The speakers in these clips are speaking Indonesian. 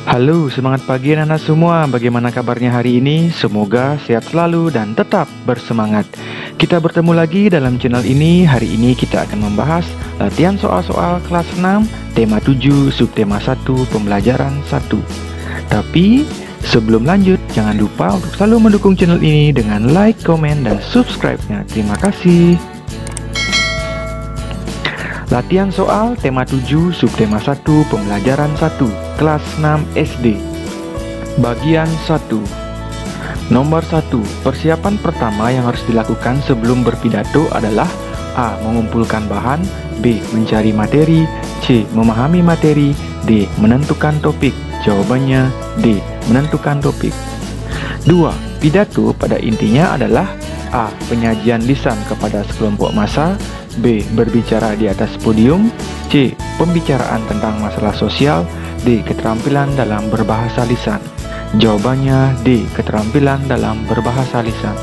Halo, semangat pagi anak-anak semua. Bagaimana kabarnya hari ini? Semoga sehat selalu dan tetap bersemangat. Kita bertemu lagi dalam channel ini. Hari ini kita akan membahas latihan soal-soal kelas 6, tema 7, subtema 1, pembelajaran 1. Tapi sebelum lanjut, jangan lupa untuk selalu mendukung channel ini dengan like, komen, dan subscribe-nya. Terima kasih. Latihan soal tema 7, subtema 1, pembelajaran 1, kelas 6 SD. Bagian 1. Nomor 1. Persiapan pertama yang harus dilakukan sebelum berpidato adalah A. Mengumpulkan bahan, B. Mencari materi, C. Memahami materi, D. Menentukan topik. Jawabannya D. Menentukan topik. 2. Pidato pada intinya adalah A. Penyajian lisan kepada sekelompok massa, B. Berbicara di atas podium, C. Pembicaraan tentang masalah sosial, D. Keterampilan dalam berbahasa lisan. Jawabannya D. Keterampilan dalam berbahasa lisan.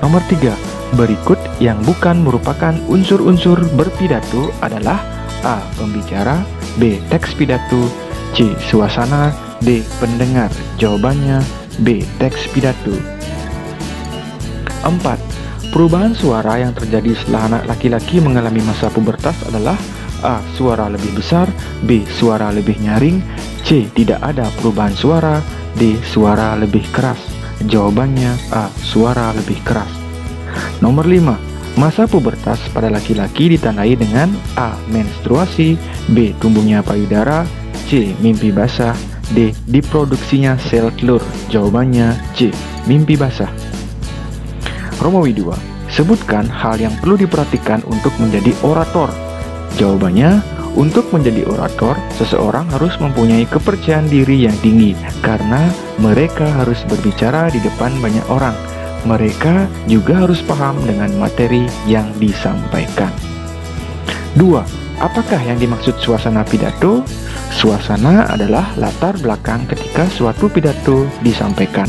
Nomor 3. Berikut yang bukan merupakan unsur-unsur berpidato adalah A. Pembicara, B. Teks pidato, C. Suasana, D. Pendengar. Jawabannya B. Teks pidato. 4. Perubahan suara yang terjadi setelah anak laki-laki mengalami masa pubertas adalah A. Suara lebih besar, B. Suara lebih nyaring, C. Tidak ada perubahan suara, D. Suara lebih keras. Jawabannya A. Suara lebih keras. Nomor 5. Masa pubertas pada laki-laki ditandai dengan A. Menstruasi, B. Tumbuhnya payudara, C. Mimpi basah, D. Diproduksinya sel telur. Jawabannya C. Mimpi basah. Romawi 2. Sebutkan hal yang perlu diperhatikan untuk menjadi orator. Jawabannya, untuk menjadi orator, seseorang harus mempunyai kepercayaan diri yang tinggi karena mereka harus berbicara di depan banyak orang. Mereka juga harus paham dengan materi yang disampaikan. 2. Apakah yang dimaksud suasana pidato? Suasana adalah latar belakang ketika suatu pidato disampaikan.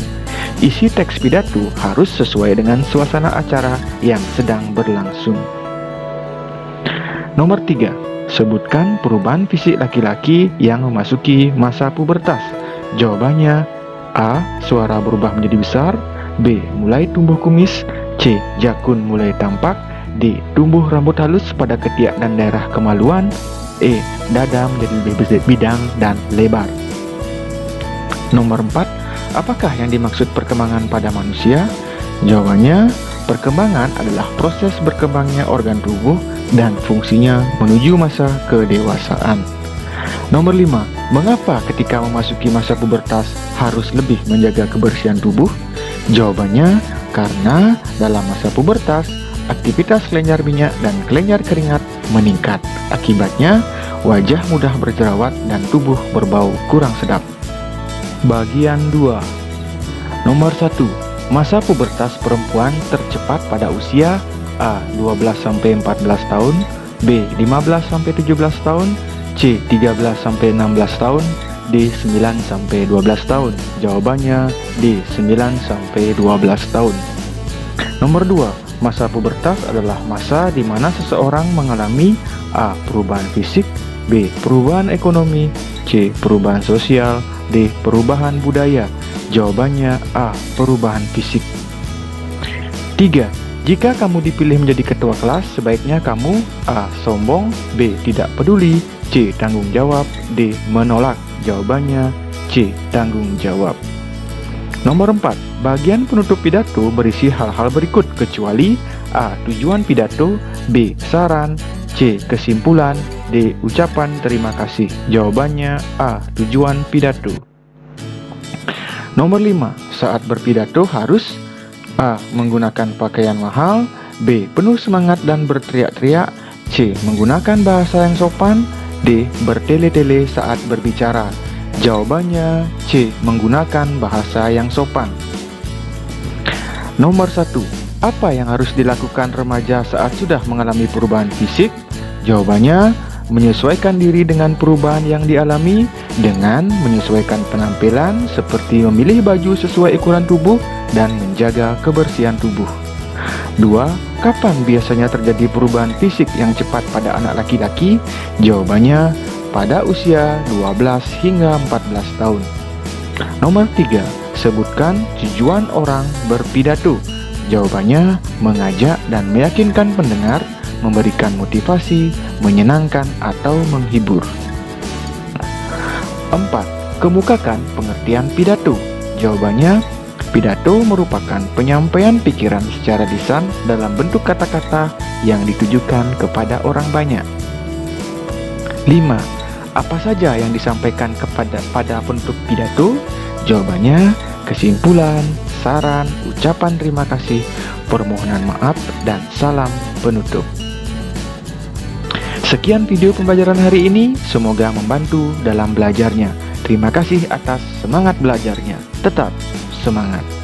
Isi teks pidato harus sesuai dengan suasana acara yang sedang berlangsung. Nomor 3. Sebutkan perubahan fisik laki-laki yang memasuki masa pubertas. Jawabannya A. Suara berubah menjadi besar, B. Mulai tumbuh kumis, C. Jakun mulai tampak, D. Tumbuh rambut halus pada ketiak dan daerah kemaluan, E. Dada menjadi lebih bidang dan lebar. Nomor 4. Apakah yang dimaksud perkembangan pada manusia? Jawabannya, perkembangan adalah proses berkembangnya organ tubuh dan fungsinya menuju masa kedewasaan. Nomor 5. Mengapa ketika memasuki masa pubertas harus lebih menjaga kebersihan tubuh? Jawabannya, karena dalam masa pubertas, aktivitas kelenjar minyak dan kelenjar keringat meningkat. Akibatnya, wajah mudah berjerawat dan tubuh berbau kurang sedap. Bagian 2. Nomor 1. Masa pubertas perempuan tercepat pada usia A. 12-14 tahun, B. 15-17 tahun, C. 13-16 tahun, D. 9-12 tahun. Jawabannya D. 9-12 tahun. Nomor 2. Masa pubertas adalah masa di mana seseorang mengalami A. Perubahan fisik, B. Perubahan ekonomi, C. Perubahan sosial, D. Perubahan budaya. Jawabannya A. Perubahan fisik. 3. Jika kamu dipilih menjadi ketua kelas, sebaiknya kamu A. Sombong, B. Tidak peduli, C. Tanggung jawab, D. Menolak. Jawabannya C. Tanggung jawab. Nomor 4. Bagian penutup pidato berisi hal-hal berikut kecuali A. Tujuan pidato, B. Saran, C. Kesimpulan, D. Ucapan terima kasih. Jawabannya A. Tujuan pidato. Nomor 5. Saat berpidato harus A. Menggunakan pakaian mahal, B. Penuh semangat dan berteriak-teriak, C. Menggunakan bahasa yang sopan, D. Bertele-tele saat berbicara. Jawabannya C. Menggunakan bahasa yang sopan. Nomor 1. Apa yang harus dilakukan remaja saat sudah mengalami perubahan fisik? Jawabannya, menyesuaikan diri dengan perubahan yang dialami dengan menyesuaikan penampilan seperti memilih baju sesuai ukuran tubuh dan menjaga kebersihan tubuh. 2. Kapan biasanya terjadi perubahan fisik yang cepat pada anak laki-laki? Jawabannya, pada usia 12 hingga 14 tahun. Nomor 3, sebutkan tujuan orang berpidato. Jawabannya, mengajak dan meyakinkan pendengar, memberikan motivasi, menyenangkan atau menghibur. 4. Kemukakan pengertian pidato. Jawabannya, pidato merupakan penyampaian pikiran secara lisan dalam bentuk kata-kata yang ditujukan kepada orang banyak. 5. Apa saja yang disampaikan pada bentuk pidato? Jawabannya, kesimpulan, saran, ucapan terima kasih, permohonan maaf, dan salam penutup. Sekian video pembelajaran hari ini, semoga membantu dalam belajarnya. Terima kasih atas semangat belajarnya. Tetap semangat!